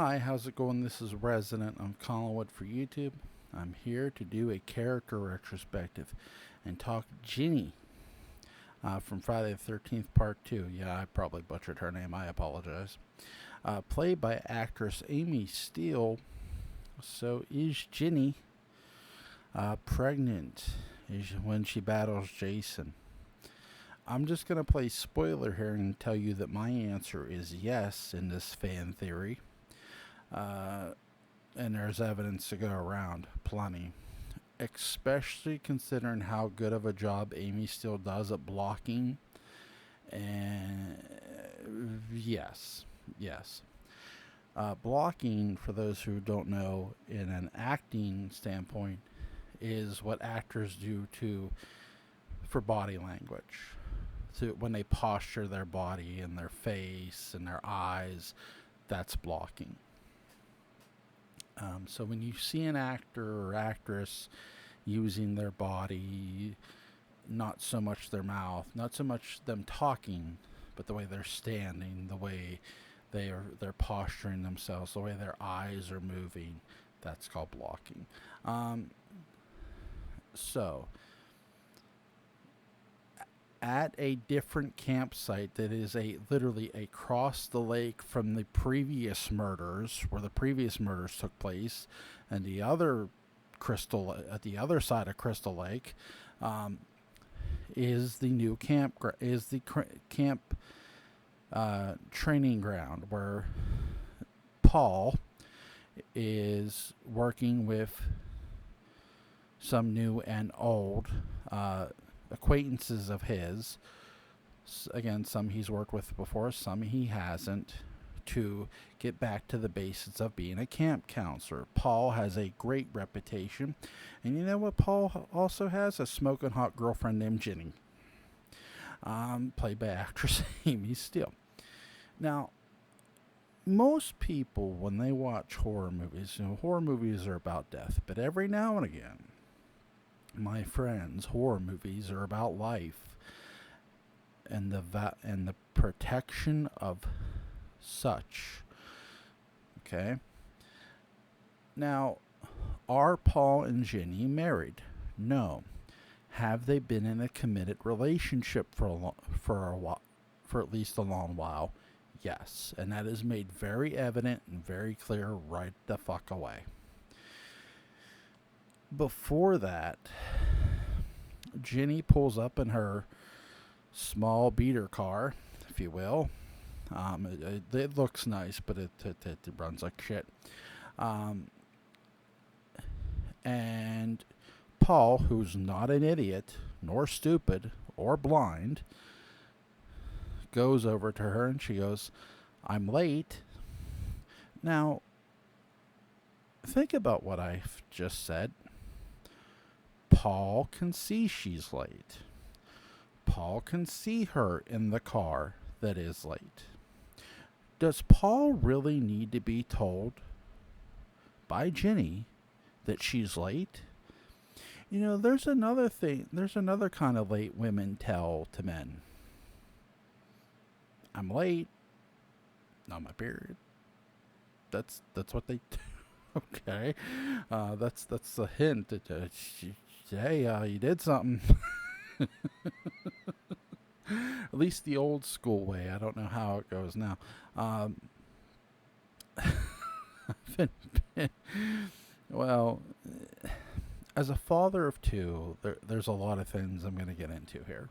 Hi, how's it going? This is Resident of Collinwood for YouTube. I'm here to do a character retrospective and talk Ginny from Friday the 13th Part 2. Yeah, I probably butchered her name. I apologize. Played by actress Amy Steele. So, is Ginny pregnant when she battles Jason? I'm just going to play spoiler here and tell you that my answer is yes in this fan theory. And there's evidence to go around, plenty. Especially considering how good of a job Amy still does at blocking. And yes. Blocking, for those who don't know, in an acting standpoint, is what actors do for body language. So when they posture their body and their face and their eyes, that's blocking. So when you see an actor or actress using their body, not so much their mouth, not so much them talking, but the way they're standing, the way they're posturing themselves, the way their eyes are moving, that's called blocking. So at a different campsite that is literally across the lake from the previous murders, where the previous murders took place, and the other at the other side of Crystal Lake, is the new camp training ground where Paul is working with some new and old acquaintances of his. Again, some he's worked with before, some he hasn't, to get back to the basics of being a camp counselor. Paul has a great reputation, and you know what Paul also has? A smoking hot girlfriend named Ginny, played by actress Amy Steele. Now, most people, when they watch horror movies, horror movies are about death, but every now and again, my friends, horror movies are about life and the protection of such. Okay. Now, are Paul and Ginny married? No. Have they been in a committed relationship for at least a long while? Yes, and that is made very evident and very clear right the fuck away. Before that, Ginny pulls up in her small beater car, if you will. It looks nice, but it runs like shit. And Paul, who's not an idiot, nor stupid, or blind, goes over to her and she goes, "I'm late." Now, think about what I've just said. Paul can see she's late. Paul can see her in the car that is late. Does Paul really need to be told by Ginny that she's late? You know, there's another thing. There's another kind of late women tell to men. I'm late. Not my period. That's what they do. Okay. That's a hint that hey, you did something. At least the old school way. I don't know how it goes now. Well, as a father of two, there's a lot of things I'm going to get into here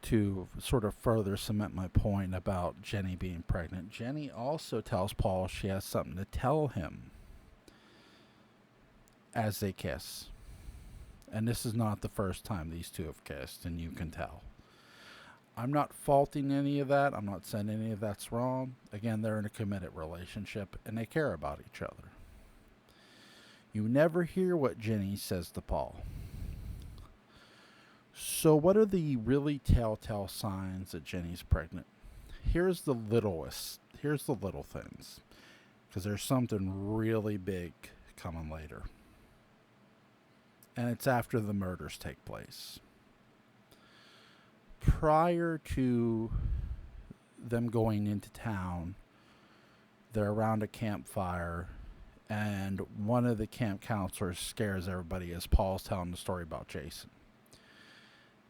to sort of further cement my point about Jenny being pregnant. Jenny also tells Paul she has something to tell him as they kiss. And this is not the first time these two have kissed, and you can tell. I'm not faulting any of that. I'm not saying any of that's wrong. Again, they're in a committed relationship, and they care about each other. You never hear what Jenny says to Paul. So what are the really telltale signs that Jenny's pregnant? Here's the little things, because there's something really big coming later. And it's after the murders take place. Prior to them going into town They're around a campfire, and one of the camp counselors scares everybody as Paul's telling the story about Jason.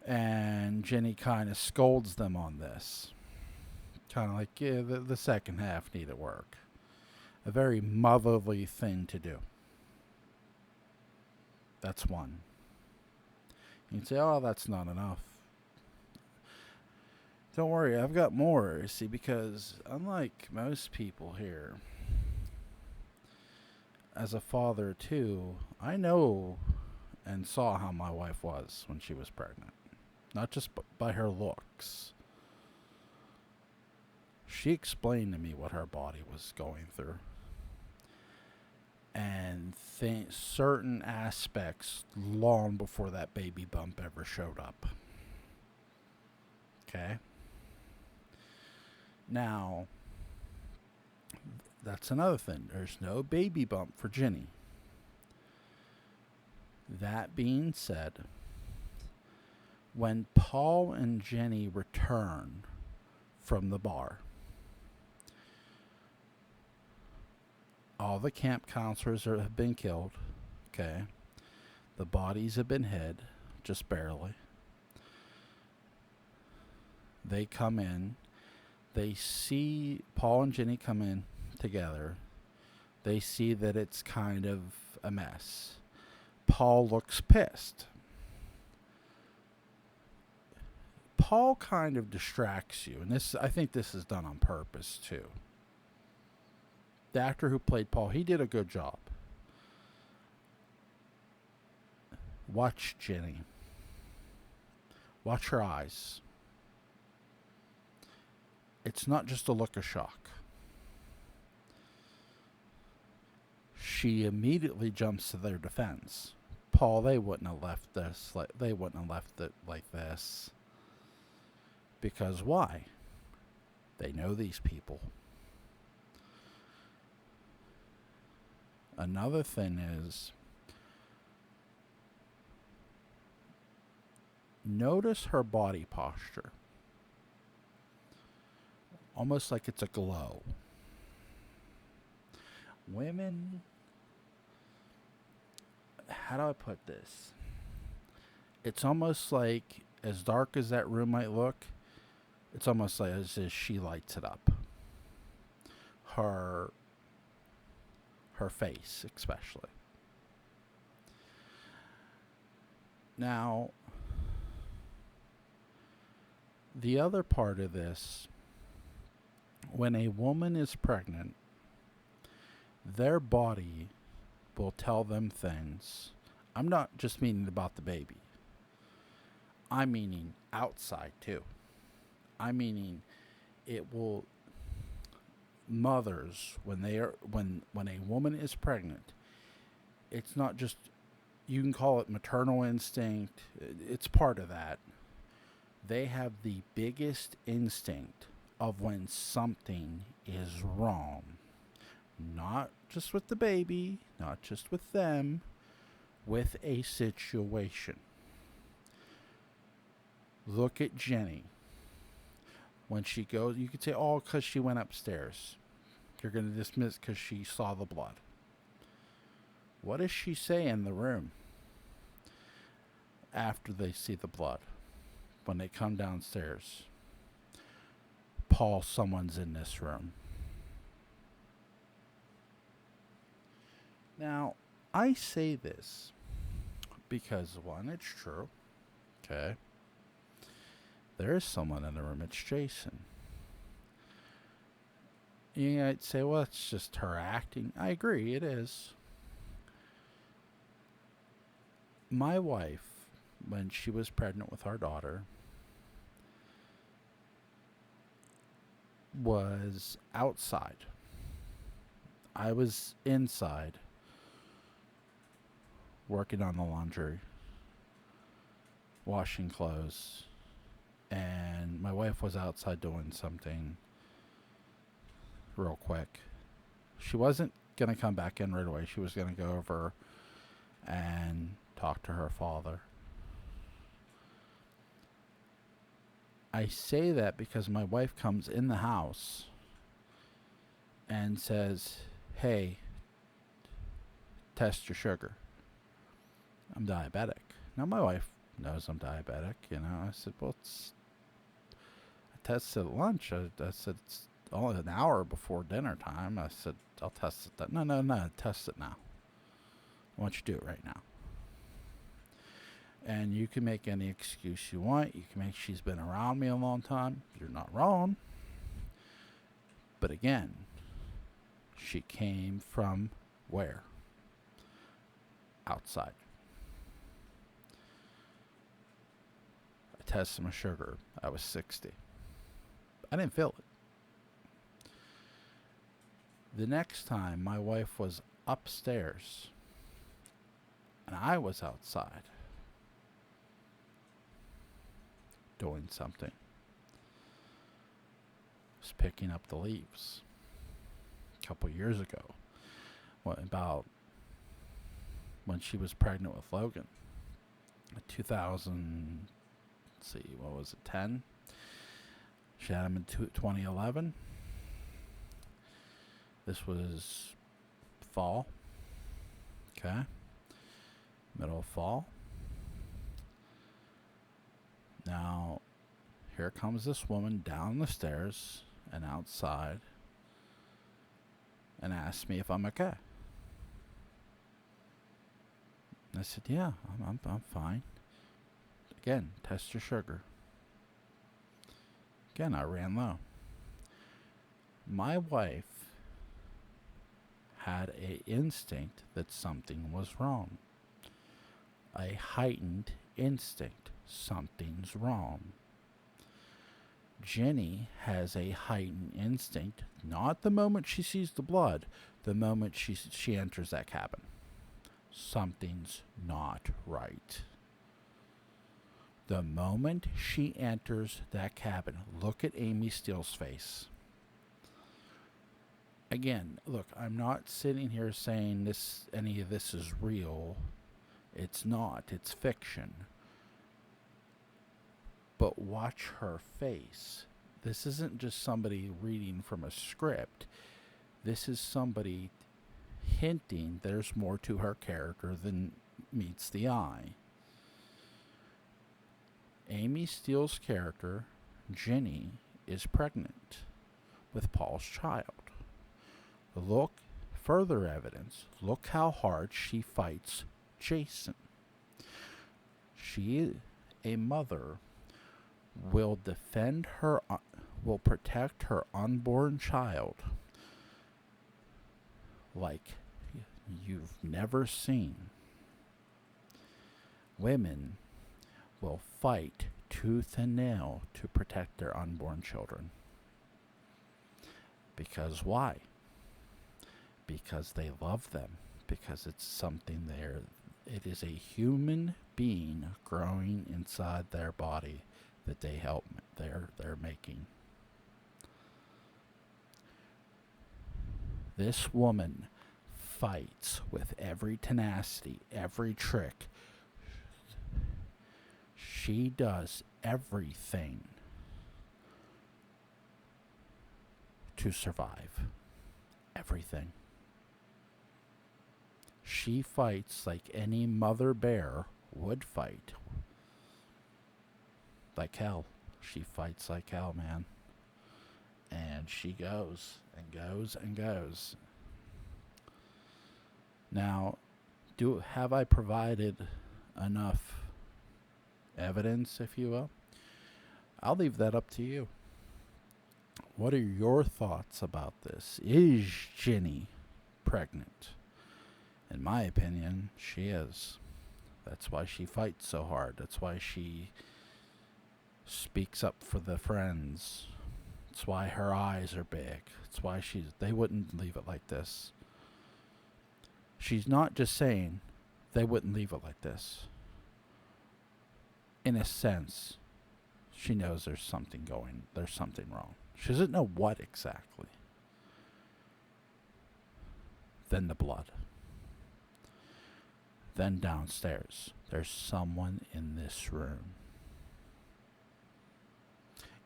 And Ginny kind of scolds them on this. Kind of like, yeah, the second half needed work. A very motherly thing to do. That's one. You can say, oh, that's not enough. Don't worry, I've got more. See, because unlike most people here, as a father too, I know and saw how my wife was when she was pregnant. Not just by her looks. She explained to me what her body was going through. And certain aspects long before that baby bump ever showed up. Okay? Now, that's another thing. There's no baby bump for Ginny. That being said, when Paul and Ginny return from the bar, all the camp counselors have been killed. Okay? The bodies have been hid, just barely. They come in. They see Paul and Ginny come in together. They see that it's kind of a mess. Paul looks pissed. Paul kind of distracts you, and I think this is done on purpose too. The actor who played Paul, he did a good job. Watch Ginny. Watch her eyes. It's not just a look of shock. She immediately jumps to their defense. Paul, they wouldn't have left this. They wouldn't have left it like this. Because why? They know these people. Another thing is, notice her body posture. Almost like it's a glow. Women, how do I put this? It's almost like, as dark as that room might look, it's almost like as if she lights it up. Her face, especially. Now, the other part of this, when a woman is pregnant, their body will tell them things. I'm not just meaning about the baby. I'm meaning outside too. I'm meaning it will, mothers, when a woman is pregnant, it's not just, you can call it maternal instinct, it's part of that. They have the biggest instinct of when something is wrong. Not just with the baby, not just with them, with a situation. Look at Jenny. When she goes, you could say, oh, because she went upstairs. You're going to dismiss because she saw the blood. What does she say in the room after they see the blood? When they come downstairs, Paul, someone's in this room. Now, I say this because, one, it's true. Okay. There is someone in the room. It's Jason. You might say, well, it's just her acting. I agree, it is. My wife, when she was pregnant with our daughter, was outside. I was inside working on the laundry, washing clothes, and my wife was outside doing something real quick. She wasn't going to come back in right away. She was going to go over and talk to her father. I say that because my wife comes in the house and says, "Hey, test your sugar. I'm diabetic." Now my wife knows I'm diabetic. I said, "Well, I tested at lunch." I said, "It's only an hour before dinner time." I said, "I'll test it then." No, test it now. I want you to do it right now. And you can make any excuse you want. You can make she's been around me a long time. You're not wrong. But again, she came from where? Outside. I tested my sugar. I was 60. I didn't feel it. The next time, my wife was upstairs and I was outside doing something. I was picking up the leaves a couple years ago. About when she was pregnant with Logan. 2000, let's see, what was it, 10? She had him in 2011. This was fall. Okay. Middle of fall. Now, here comes this woman down the stairs and outside and asks me if I'm okay. I said, "Yeah, I'm fine." Again, test your sugar. Again, I ran low. My wife had an instinct that something was wrong. A heightened instinct. Something's wrong. Ginny has a heightened instinct, not the moment she sees the blood, the moment she enters that cabin. Something's not right. The moment she enters that cabin, look at Amy Steele's face. Again, look, I'm not sitting here saying any of this is real. It's not. It's fiction. But watch her face. This isn't just somebody reading from a script. This is somebody hinting there's more to her character than meets the eye. Amy Steele's character, Ginny, is pregnant with Paul's child. Look, further evidence, look how hard she fights Jason. She, a mother, will defend her, will protect her unborn child like you've never seen. Women will fight tooth and nail to protect their unborn children. Because why? Because they love them. Because it's something there. It is a human being growing inside their body that they're making. This woman fights with every tenacity, every trick. She does everything to survive. Everything. She fights like any mother bear would fight. Like hell. She fights like hell, man. And she goes and goes and goes. Now, have I provided enough evidence, if you will? I'll leave that up to you. What are your thoughts about this? Is Ginny pregnant? In my opinion, she is. That's why she fights so hard. That's why she speaks up for the friends. That's why her eyes are big. That's why they wouldn't leave it like this. She's not just saying they wouldn't leave it like this. In a sense, she knows there's something wrong. She doesn't know what exactly. Then the blood. Then downstairs, there's someone in this room.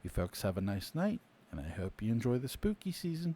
You folks have a nice night, and I hope you enjoy the spooky season.